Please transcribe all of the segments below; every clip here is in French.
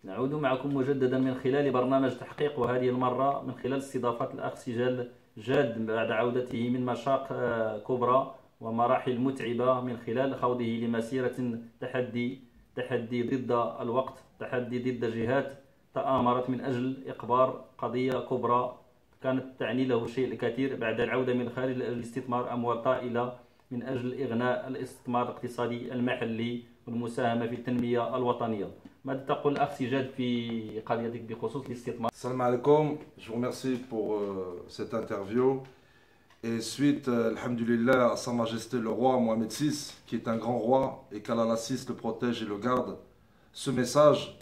نعود معكم مجددا من خلال برنامج تحقيق، وهذه المرة من خلال استضافة الأخ سجال جاد بعد عودته من مشاق كبرى ومراحل متعبة، من خلال خوضه لمسيرة تحدي ضد الوقت، تحدي ضد جهات تآمرت من أجل إقبار قضية كبرى كانت تعني له الشيء الكثير بعد العودة من خارج الاستثمار أموال طائلة من أجل إغناء الاستثمار الاقتصادي المحلي والمساهمة في التنمية الوطنية. ماذا تقول الأخ سجاد في قضيتك بخصوص الاستثمار؟ Salam alaikum, je vous remercie pour cette interview. Et suite, alhamdulillah, à Sa Majesté le roi Mohamed VI, qui est un grand roi, et qu'Allah l'assiste, le protège et le garde, ce message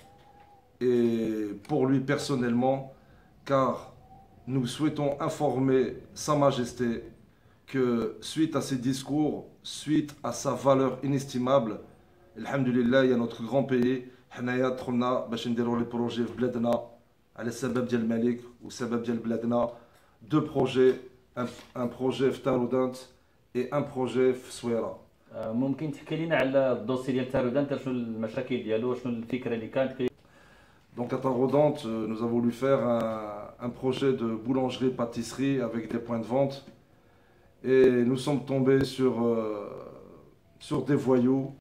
est pour lui personnellement, car nous souhaitons informer Sa Majesté que suite à ses discours, suite à sa valeur inestimable, alhamdulillah, il y a notre grand pays, حنايا دخلنا باش نديروا لي بروجي في بلادنا على السبب ديال الملك والسبب ديال بلادنا. دو بروجي، ان بروجي في تارودانت اي ان بروجي في صويره. ممكن تحكي لنا على الدوسي ديال تارودانت، شنو المشاكل ديالو، شنو الفكره اللي كانت؟ Donc à Tarodante, nous avons voulu faire un projet de boulangerie-pâtisserie avec des points de vente. Et nous sommes tombés sur des voyous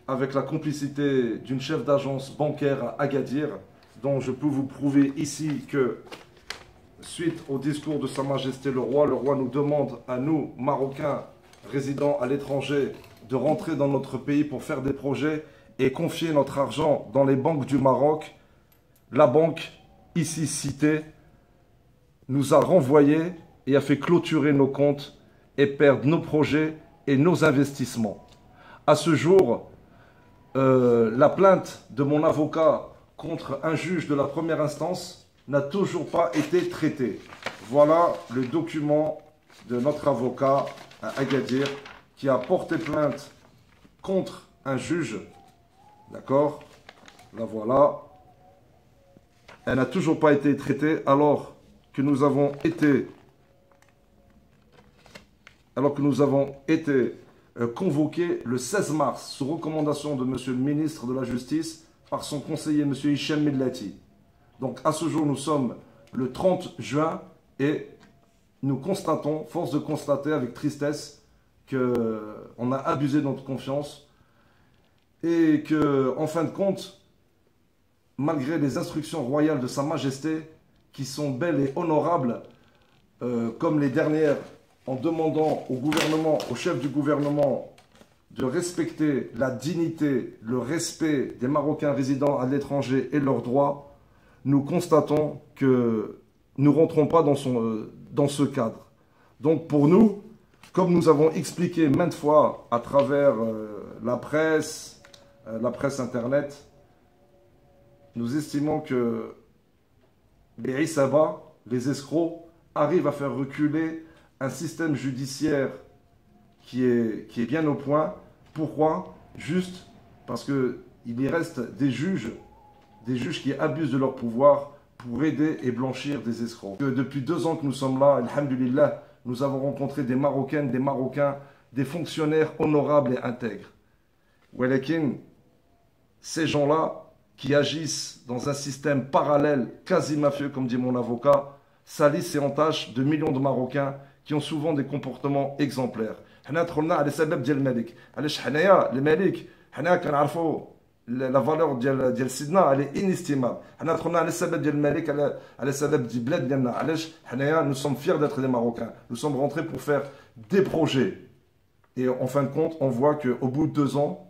avec la complicité d'une chef d'agence bancaire à Agadir, dont je peux vous prouver ici que, suite au discours de Sa Majesté le roi nous demande à nous, Marocains résidant à l'étranger, de rentrer dans notre pays pour faire des projets et confier notre argent dans les banques du Maroc. La banque, ici citée, nous a renvoyés et a fait clôturer nos comptes et perdre nos projets et nos investissements. À ce jour, la plainte de mon avocat contre un juge de la première instance n'a toujours pas été traitée. Voilà le document de notre avocat à Agadir qui a porté plainte contre un juge. D'accord? La voilà. Elle n'a toujours pas été traitée alors que nous avons été convoqué le 16 mars sous recommandation de Monsieur le ministre de la Justice par son conseiller Monsieur Hicham Millati. Donc à ce jour nous sommes le 30 juin et nous constatons, force de constater avec tristesse, qu'on a abusé de notre confiance et que en fin de compte, malgré les instructions royales de Sa Majesté qui sont belles et honorables comme les dernières, en demandant au gouvernement, au chef du gouvernement, de respecter la dignité, le respect des Marocains résidant à l'étranger et leurs droits, nous constatons que nous ne rentrons pas dans ce cadre. Donc pour nous, comme nous avons expliqué maintes fois à travers la presse internet, nous estimons que les Issaba, les escrocs, arrivent à faire reculer un système judiciaire qui est bien au point. Pourquoi? Juste parce qu'il y reste des juges qui abusent de leur pouvoir pour aider et blanchir des escrocs. Depuis 2 ans que nous sommes là, alhamdulillah, nous avons rencontré des Marocaines, des Marocains, des fonctionnaires honorables et intègres. Walakin, ces gens-là qui agissent dans un système parallèle, quasi mafieux, comme dit mon avocat, salissent et entachent de millions de Marocains qui ont souvent des comportements exemplaires. حنا دخلنا على سبب ديال الملك. علاش حنايا الملك حنا كنعرفوا لا فالور ديال سيدنا elle est inestimable. حنا دخلنا على السبب ديال الملك على سبب ديال البلاد ديالنا. علاش حنايا nous sommes fiers d'être des Marocains. Nous sommes rentrés pour faire des projets. Et en fin de compte, on voit qu'au bout de 2 ans,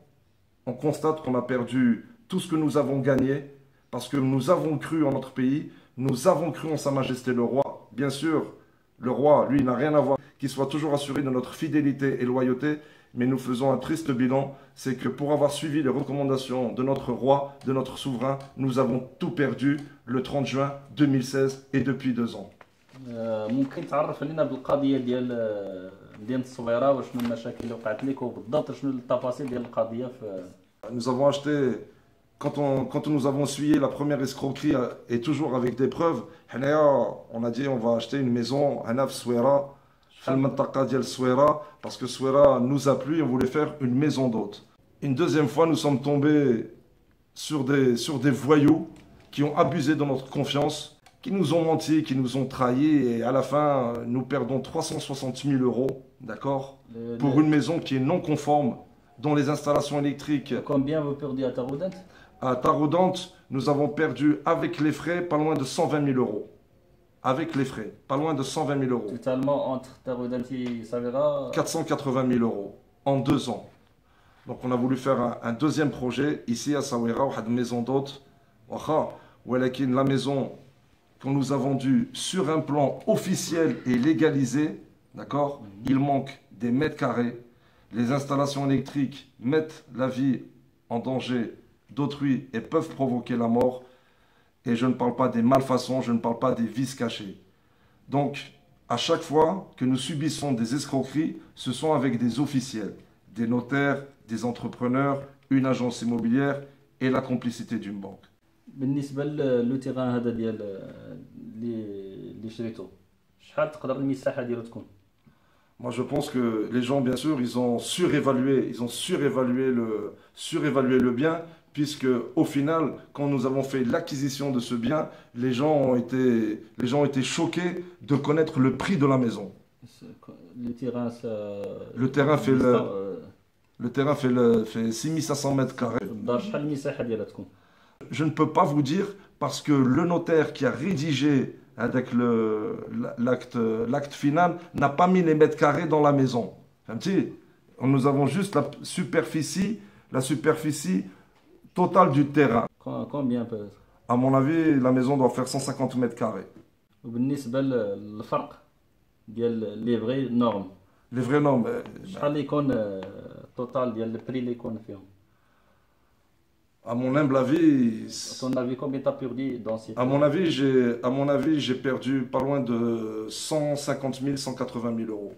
on constate qu'on a perdu tout ce que nous avons gagné parce que nous avons cru en notre pays, nous avons cru en Sa Majesté le roi. Bien sûr, le roi, lui, n'a rien à voir, qu'il soit toujours assuré de notre fidélité et loyauté, mais nous faisons un triste bilan, c'est que pour avoir suivi les recommandations de notre roi, de notre souverain, nous avons tout perdu le 30 juin 2016 et depuis 2 ans. ممكن تعرف لنا بالقضيه ديال مدينه الصويره وشنو المشاكل اللي وقعت لك وبالضبط شنو التفاصيل ديال القضيه في... Nous avons acheté, quand nous avons essuyé la première escroquerie et toujours avec des preuves, on a dit on va acheter une maison à Souera, parce que Souera nous a plu et on voulait faire une maison d'hôte. Une deuxième fois, nous sommes tombés sur des voyous qui ont abusé de notre confiance, qui nous ont menti, qui nous ont trahis, et à la fin, nous perdons 360 000 euros, d'accord, pour une maison qui est non conforme, dont les installations électriques. Combien vous perdez à Taroudant? À Taroudant, nous avons perdu, avec les frais, pas loin de 120 000 euros. Avec les frais, pas loin de 120 000 euros. Totalement entre Taroudant et Savera 480 000 euros en 2 ans. Donc on a voulu faire un deuxième projet ici à Saouira, une maison d'hôte. La maison qu'on nous a vendue sur un plan officiel et légalisé, d'accord, il manque des mètres carrés. Les installations électriques mettent la vie en danger d'autrui et peuvent provoquer la mort. Et je ne parle pas des malfaçons, je ne parle pas des vices cachés. Donc, à chaque fois que nous subissons des escroqueries, ce sont avec des officiels, des notaires, des entrepreneurs, une agence immobilière et la complicité d'une banque. بالنسبة لو تيغان هذا ديال اللي شريتو شحال تقدر المساحة ديالو تكون؟ Moi, je pense que les gens, bien sûr, ils ont surévalué le bien, puisque au final, quand nous avons fait l'acquisition de ce bien, les gens ont été choqués de connaître le prix de la maison. Le terrain, Le terrain fait 6500 mètres carrés. الدار شحال المساحة ديالها تكون؟ Je ne peux pas vous dire parce que le notaire qui a rédigé avec l'acte final n'a pas mis les mètres carrés dans la maison. Nous avons juste la superficie totale du terrain. Combien peut-être? À mon avis, la maison doit faire 150 mètres carrés. وبالنسبة للفرق ديال لي فغي نورم Les vrais normes. شحال يكون التوتال ديال البري اللي يكون فيهم؟ À mon humble avis, À ton avis, combien t'as perdu dans cette... à mon avis, j'ai perdu pas loin de 150 000, 180 000 euros.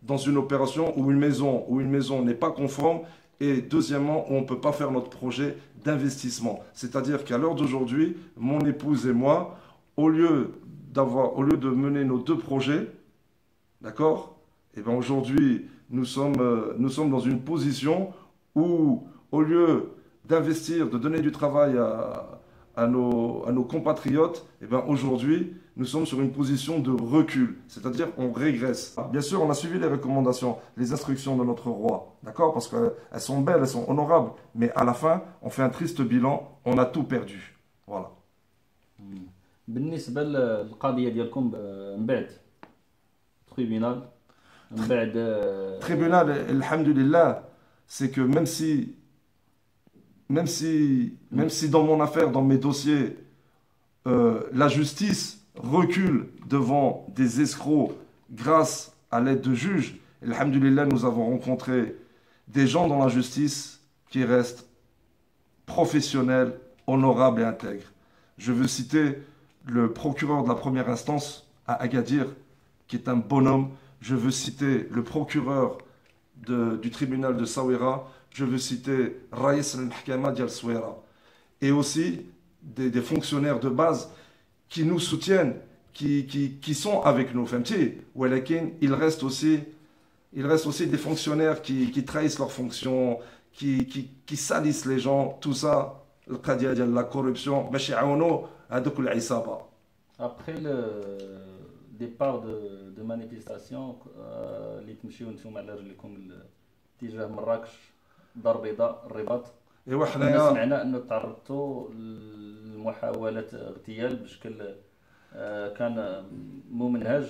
Dans une opération où une maison n'est pas conforme et deuxièmement, où on ne peut pas faire notre projet d'investissement. C'est-à-dire qu'à l'heure d'aujourd'hui, mon épouse et moi, au lieu de mener nos deux projets, d'accord, et bien aujourd'hui, nous sommes dans une position où, au lieu d'investir, de donner du travail à nos compatriotes, et bien aujourd'hui, nous sommes sur une position de recul, c'est-à-dire on régresse. Bien sûr, on a suivi les recommandations, les instructions de notre roi, d'accord, parce qu'elles sont belles, elles sont honorables, mais à la fin, on fait un triste bilan, on a tout perdu. Voilà. بالنسبة للقضية ديالكم من بعد tribunal من بعد Tribunal, alhamdulillah, c'est que même si dans mon affaire, dans mes dossiers, la justice recule devant des escrocs grâce à l'aide de juges, alhamdulillah, nous avons rencontré des gens dans la justice qui restent professionnels, honorables et intègres. Je veux citer le procureur de la première instance à Agadir, qui est un bonhomme. Je veux citer le procureur du tribunal de Saouira. Je veux citer Raïs al-Mahkama Dial Souera. Et aussi des fonctionnaires de base qui nous soutiennent, qui sont avec nous. Il reste aussi des fonctionnaires qui trahissent leurs fonctions, qui salissent les gens. Tout ça, la corruption. Après le départ de manifestation اللي تمشيو نتوما على رجلكم اتجاه مراكش دار بيضاء الرباط ايوا حنايا سمعنا انه تعرضتوا لمحاولة اغتيال بشكل كان ممنهج.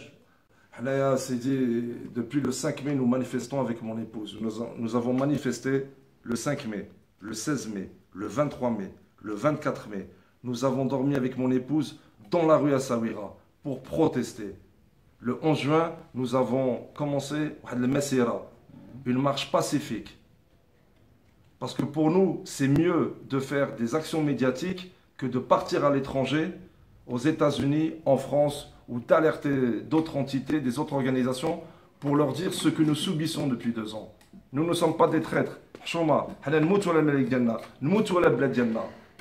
حنايا سيدي depuis le 5 mai nous manifestons avec mon épouse. Nous avons manifesté le 5 mai, le 16 mai, le 23 mai, le 24 mai. Nous avons dormi avec mon épouse dans la rue à Saouira pour protester. Le 11 juin, nous avons commencé le Messira, une marche pacifique. Parce que pour nous, c'est mieux de faire des actions médiatiques que de partir à l'étranger, aux États-Unis, en France, ou d'alerter d'autres entités, des autres organisations, pour leur dire ce que nous subissons depuis 2 ans. Nous ne sommes pas des traîtres.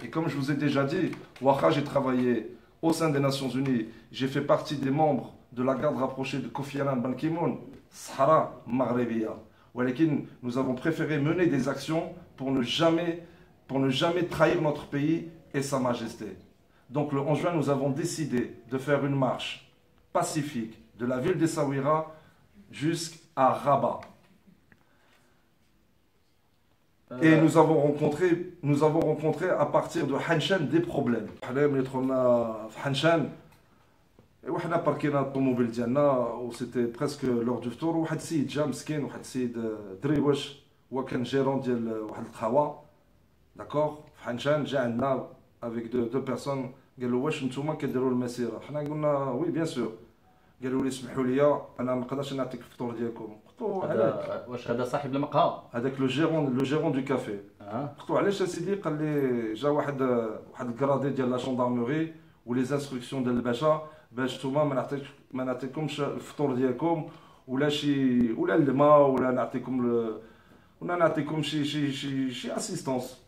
Et comme je vous ai déjà dit, j'ai travaillé au sein des Nations Unies, j'ai fait partie des membres de la garde rapprochée de Kofi Annan Ban Ki-moon, Sahara Maghrebiya. Nous avons préféré mener des actions pour ne jamais pour ne jamais trahir notre pays et Sa Majesté. Donc le 11 juin, nous avons décidé de faire une marche pacifique de la ville d'Essaouira jusqu'à Rabat. Et nous avons rencontré à partir de Hanshan des problèmes. وحنا باركينا الطوموبيل ديالنا وسيتي بريسك لور دو فطور وواحد السيد جا مسكين واحد السيد دريوش هو كان جيرون ديال واحد القهوه داكوغ في حنشان جا عندنا افيك دو بيرسون قال له واش نتوما كديروا المسيره حنا قلنا وي بيان سور قالوا لي سمحوا لي انا ما نقدرش نعطيك الفطور ديالكم قلت له علاش واش هذا صاحب المقهى هذاك لو جيرون دو كافي قلت له علاش اسيدي قال لي جا واحد الكرادي ديال لا جوندارموري ولي انستركسيون ديال الباشا باش نتوما ما نعطيكمش الفطور ديالكم ولا شي ولا الماء ولا نعطيكم شي اسيستونس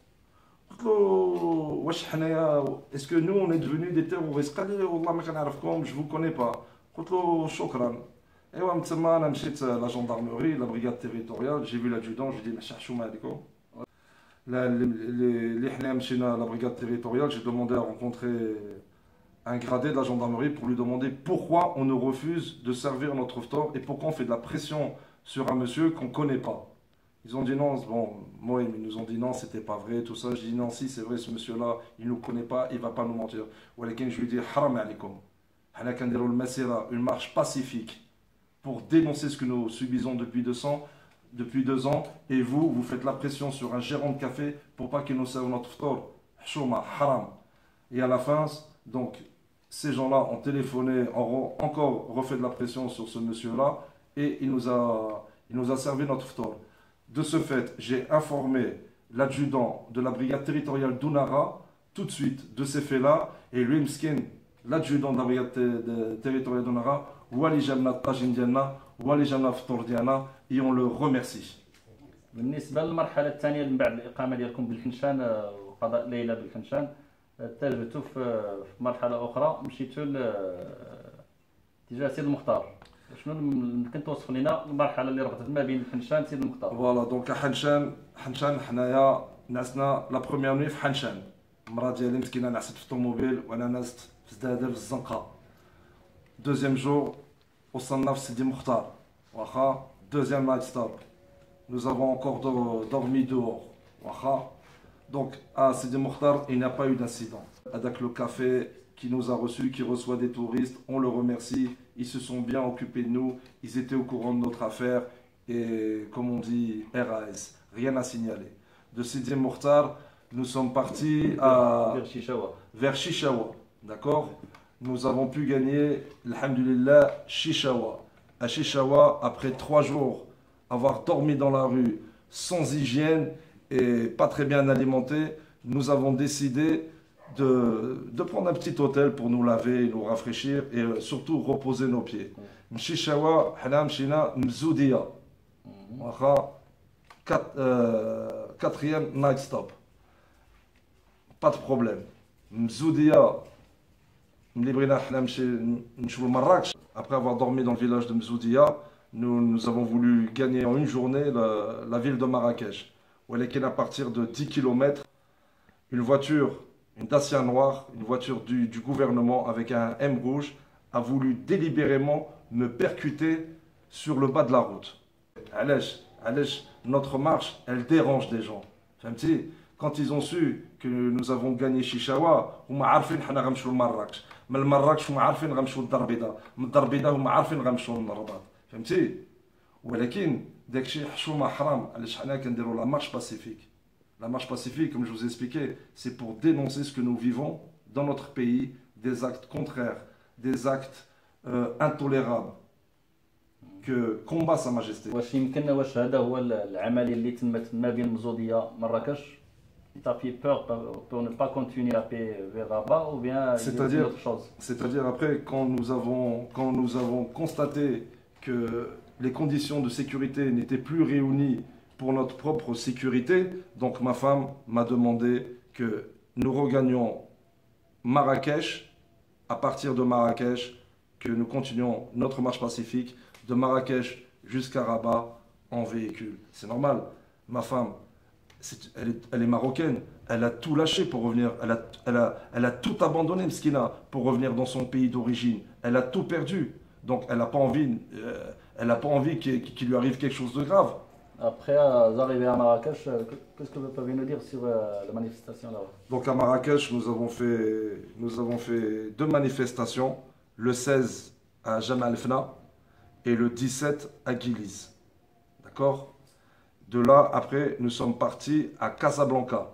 قلت له واش حنايا اسكو نو اون ديفوني دي تيروريست قال لي والله ما كنعرفكم جو فو كوني با قلت له شكرا ايوا من تما انا مشيت لا جوندارموري لا بريغاد تيريتوريال جي في لادجودون جو دي ماشي حشومه هذيكم اللي حنا مشينا لا بريغاد تيريتوريال جي دوموندي ا رونكونتري un gradé de la gendarmerie pour lui demander pourquoi on nous refuse de servir notre ftor et pourquoi on fait de la pression sur un monsieur qu'on ne connaît pas. Ils ont dit non, bon, moi ils nous ont dit non, c'était pas vrai, tout ça. J'ai dit non, si c'est vrai, ce monsieur-là, il ne nous connaît pas, il ne va pas nous mentir. Je lui ai dit, haram alaikum. Une marche pacifique pour dénoncer ce que nous subissons depuis 2 ans, et vous faites la pression sur un gérant de café pour pas qu'il nous serve notre ftor. Chouma, haram. Et à la fin, donc, ces gens-là ont téléphoné, ont encore refait de la pression sur ce monsieur-là et il nous a servi notre ftor. De ce fait, j'ai informé l'adjudant de la brigade territoriale d'Ounara tout de suite de ces faits-là et lui, Mskin, l'adjudant de la brigade territoriale d'Ounara, Wali Jamna Tajin Diana, Wali Jamna Ftor Diana, et on le remercie. بالنسبة للمرحلة الثانية من بعد الإقامة ديالكم بالحنشان وقضاء ليلة بالحنشان اتجهتوا في مرحله اخرى مشيتوا اتجاه سيد المختار شنو ممكن توصف لنا المرحله اللي ربطت ما بين الحنشان سيد المختار فوالا دونك حنشان حنايا نعسنا لا بروميير نوي في حنشان المراه ديالي مسكينه نعست في الطوموبيل وانا نعست في زدادر في الزنقه دوزيام جور وصلنا في سيدي مختار واخا دوزيام نايت ستوب nous avons encore dormi dehors واخا. Donc, à Sidi Mokhtar, il n'y a pas eu d'incident. Avec le café qui nous a reçus, qui reçoit des touristes, on le remercie. Ils se sont bien occupés de nous. Ils étaient au courant de notre affaire. Et comme on dit, RAS, rien à signaler. De Sidi Mokhtar, nous sommes partis vers Chichawa. D'accord? Nous avons pu gagner, alhamdulillah, Chichawa. À Chichawa, après 3 jours, avoir dormi dans la rue, sans hygiène, et pas très bien alimenté, nous avons décidé de prendre un petit hôtel pour nous laver, nous rafraîchir et surtout reposer nos pieds. Mchichawa, Hanam Shina, Mzoudia. 4e night stop. Pas de problème. Mzoudia, après avoir dormi dans le village de Mzoudia, nous avons voulu gagner en une journée la ville de Marrakech. À partir de 10 km, une voiture, une Dacia noire, une voiture du gouvernement avec un M rouge, a voulu délibérément me percuter sur le bas de la route. Notre marche, elle dérange des gens. Quand ils ont su que nous avons gagné Chichawa, ils ont su que nous avons gagné Marrakech. Mais Marrakech, ils ont su que nous avons gagné Darbida. Darbida, ils ont su que nous avons gagné Rabat. ولكن داكشي حشومه حرام علاش حنا كنديروا la marche pacifique. La marche pacifique, comme je vous ai expliqué, c'est pour dénoncer ce que nous vivons dans notre pays, des actes contraires, des actes intolérables que combat Sa Majesté. واش يمكن واش هذا هو العمليه اللي تمت ما بين مزوديه مراكش t'as fait peur pour ne pas continuer à payer vers Rabat ou bien c'est-à-dire autre chose? C'est-à-dire après quand nous avons constaté que les conditions de sécurité n'étaient plus réunies pour notre propre sécurité, donc ma femme m'a demandé que nous regagnions Marrakech, à partir de Marrakech, que nous continuions notre marche pacifique de Marrakech jusqu'à Rabat en véhicule. C'est normal, ma femme, elle est marocaine, elle a tout lâché pour revenir, elle a tout abandonné, Mskina, pour revenir dans son pays d'origine. Elle a tout perdu. Donc elle n'a pas envie qu'il lui arrive quelque chose de grave. Après arriver à Marrakech, qu'est-ce que vous pouvez nous dire sur la manifestation là-bas? Donc à Marrakech, nous avons fait 2 manifestations, le 16 à Jemaa el-Fna et le 17 à Guilis. D'accord? De là, après, nous sommes partis à Casablanca.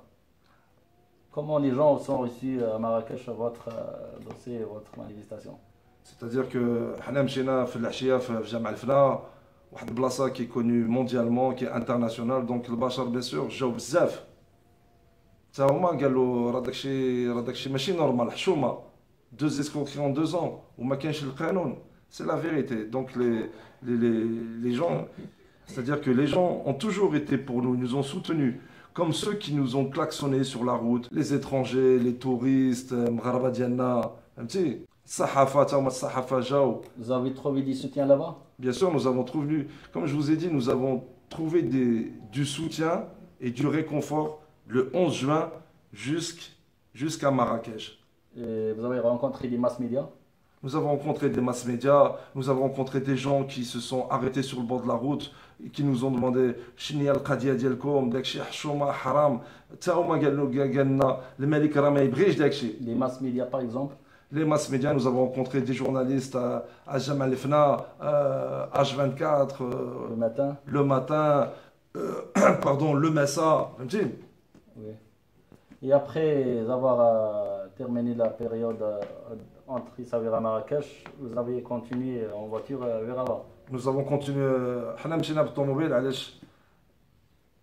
Comment les gens sont reçus à Marrakech à votre dossier, votre manifestation? C'est-à-dire que حنا مشينا في العشيه في جامع الفنا واحد البلاصه qui est connue mondialement, qui est internationale, donc البشر بيان سور جاو بزاف. تا هما قالوا راه داكشي ماشي نورمال حشومه 2 escroqueries en 2 ans وما كاينش القانون. C'est la vérité. Donc les gens, c'est-à-dire que les gens ont toujours été pour nous, ils nous ont soutenus. Comme ceux qui nous ont klaxonné sur la route, les étrangers, les touristes, Mgharaba Diana, فهمتي؟ الصحافة تا هما الصحافة جاو. Vous avez trouvé du soutien là-bas? Bien sûr, nous avons trouvé, comme je vous ai dit, nous avons trouvé du soutien et du réconfort le 11 juin jusqu'à Marrakech. Et vous avez rencontré des mass médias? Nous avons rencontré des mass médias, nous avons rencontré des gens qui se sont arrêtés sur le bord de la route et qui nous ont demandé شنو القضيه ديالكم داكشي حشومه حرام حتى هما قالوا لنا الملك راه ما يبغيش داكشي. Les mass médias par exemple? Les mass médias, nous avons rencontré des journalistes à Jemaa el-Fna, H24, le matin, pardon, le Messa. Oui. Et après avoir terminé la période entre Essaouira et Marrakech, vous avez continué en voiture vers là-bas? Nous avons continué.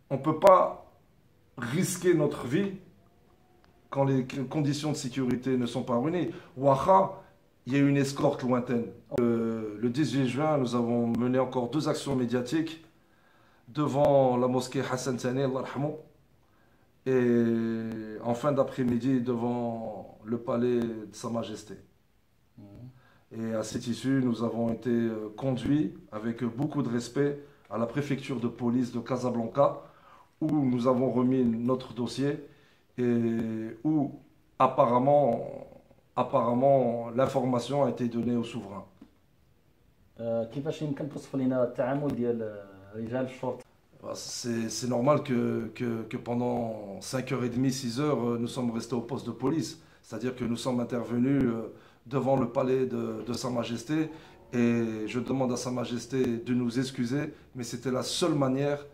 On ne peut pas risquer notre vie quand les conditions de sécurité ne sont pas réunies. Ouaha, il y a une escorte lointaine. Le 18 juin, nous avons mené encore 2 actions médiatiques devant la mosquée Hassan Thani, Allah yarhamou, et en fin d'après-midi devant le palais de Sa Majesté. Et à cette issue, nous avons été conduits avec beaucoup de respect à la préfecture de police de Casablanca, où nous avons remis notre dossier et où apparemment l'information a été donnée au souverain. كيفاش يمكن توصف لنا التعامل ديال رجال الشرطة؟ C'est normal que pendant 5h30, 6h, nous sommes restés au poste de police. C'est-à-dire que nous sommes intervenus devant le palais de Sa Majesté et je demande à Sa Majesté de nous excuser, mais c'était la seule manière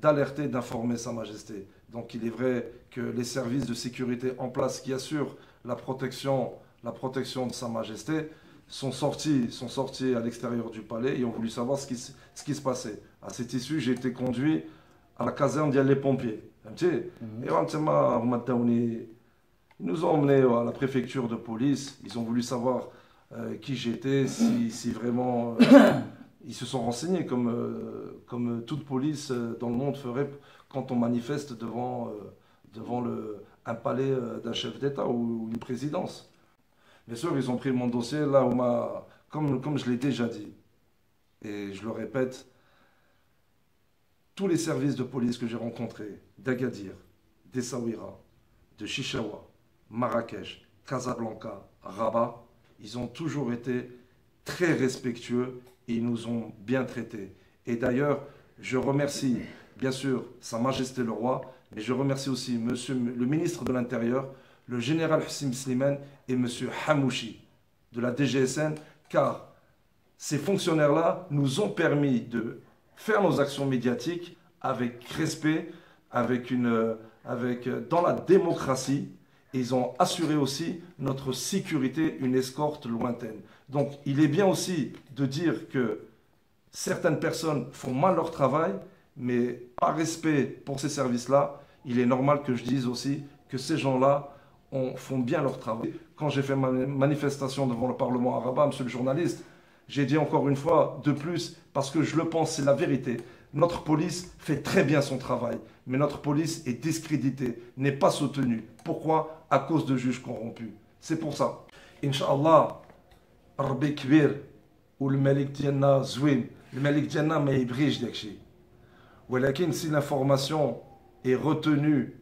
d'alerter, d'informer Sa Majesté. Donc il est vrai que les services de sécurité en place qui assurent la protection de Sa Majesté sont sortis à l'extérieur du palais et ont voulu savoir ce qui se passait. À cette issue, j'ai été conduit à la caserne des pompiers. Et ils nous ont emmenés à la préfecture de police. Ils ont voulu savoir qui j'étais, si vraiment ils se sont renseignés comme toute police dans le monde ferait quand on manifeste devant un palais d'un chef d'État ou une présidence. Bien sûr, ils ont pris mon dossier là où comme je l'ai déjà dit, et je le répète, tous les services de police que j'ai rencontrés, d'Agadir, d'Essaouira, de Chichaoua, Marrakech, Casablanca, Rabat, ils ont toujours été très respectueux et ils nous ont bien traités. Et d'ailleurs, je remercie bien sûr Sa Majesté le Roi, mais je remercie aussi Monsieur le ministre de l'Intérieur, le général Hussein Slimane et Monsieur Hamouchi de la DGSN, car ces fonctionnaires-là nous ont permis de faire nos actions médiatiques avec respect, dans la démocratie, et ils ont assuré aussi notre sécurité, une escorte lointaine. Donc il est bien aussi de dire que certaines personnes font mal leur travail, mais par respect pour ces services-là, il est normal que je dise aussi que ces gens-là font bien leur travail. Quand j'ai fait ma manifestation devant le Parlement arabe, monsieur le journaliste, j'ai dit encore une fois de plus, parce que je le pense, c'est la vérité. Notre police fait très bien son travail, mais notre police est discréditée, n'est pas soutenue. Pourquoi? À cause de juges corrompus. C'est pour ça. Inch'Allah, Rabbi Kbir, ou le Malik Diana Zouin, le Malik Diana ma ybrige d'akchi. Walakin si l'information et retenus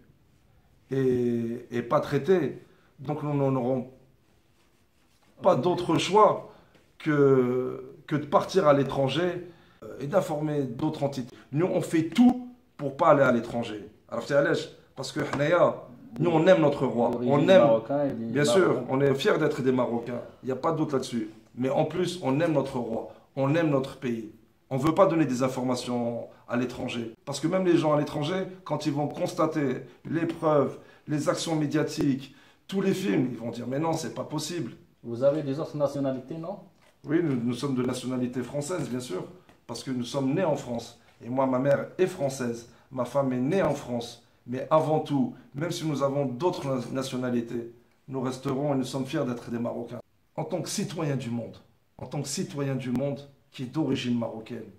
et pas traités. Donc nous n'aurons pas d'autre choix que de partir à l'étranger et d'informer d'autres entités. Nous, on fait tout pour pas aller à l'étranger. Alors c'est à l'aise, parce que nous, on aime notre roi. On aime, bien sûr, on est fiers d'être des Marocains. Il n'y a pas de doute là-dessus. Mais en plus, on aime notre roi. On aime notre pays. On ne veut pas donner des informations à l'étranger. Parce que même les gens à l'étranger, quand ils vont constater les preuves, les actions médiatiques, tous les films, ils vont dire mais non, c'est pas possible. Vous avez des autres nationalités, non? Oui, nous sommes de nationalité française, bien sûr, parce que nous sommes nés en France. Et moi, ma mère est française, ma femme est née en France. Mais avant tout, même si nous avons d'autres nationalités, nous resterons et nous sommes fiers d'être des Marocains. En tant que citoyen du monde, qui est d'origine marocaine,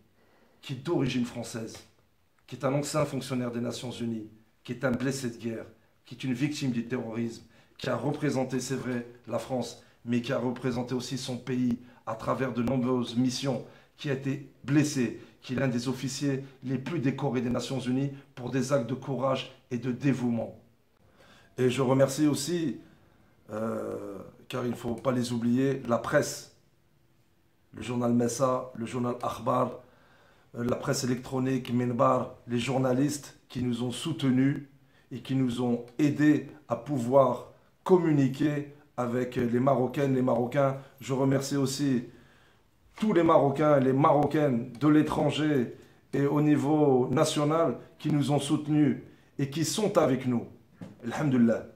qui est d'origine française, qui est un ancien fonctionnaire des Nations Unies, qui est un blessé de guerre, qui est une victime du terrorisme, qui a représenté, c'est vrai, la France, mais qui a représenté aussi son pays à travers de nombreuses missions, qui a été blessé, qui est l'un des officiers les plus décorés des Nations Unies pour des actes de courage et de dévouement. Et je remercie aussi, car il ne faut pas les oublier, la presse, le journal Messa, le journal Akhbar, la presse électronique, Minbar, les journalistes qui nous ont soutenus et qui nous ont aidés à pouvoir communiquer avec les Marocaines, les Marocains. Je remercie aussi tous les Marocains et les Marocaines de l'étranger et au niveau national qui nous ont soutenus et qui sont avec nous. Alhamdulillah.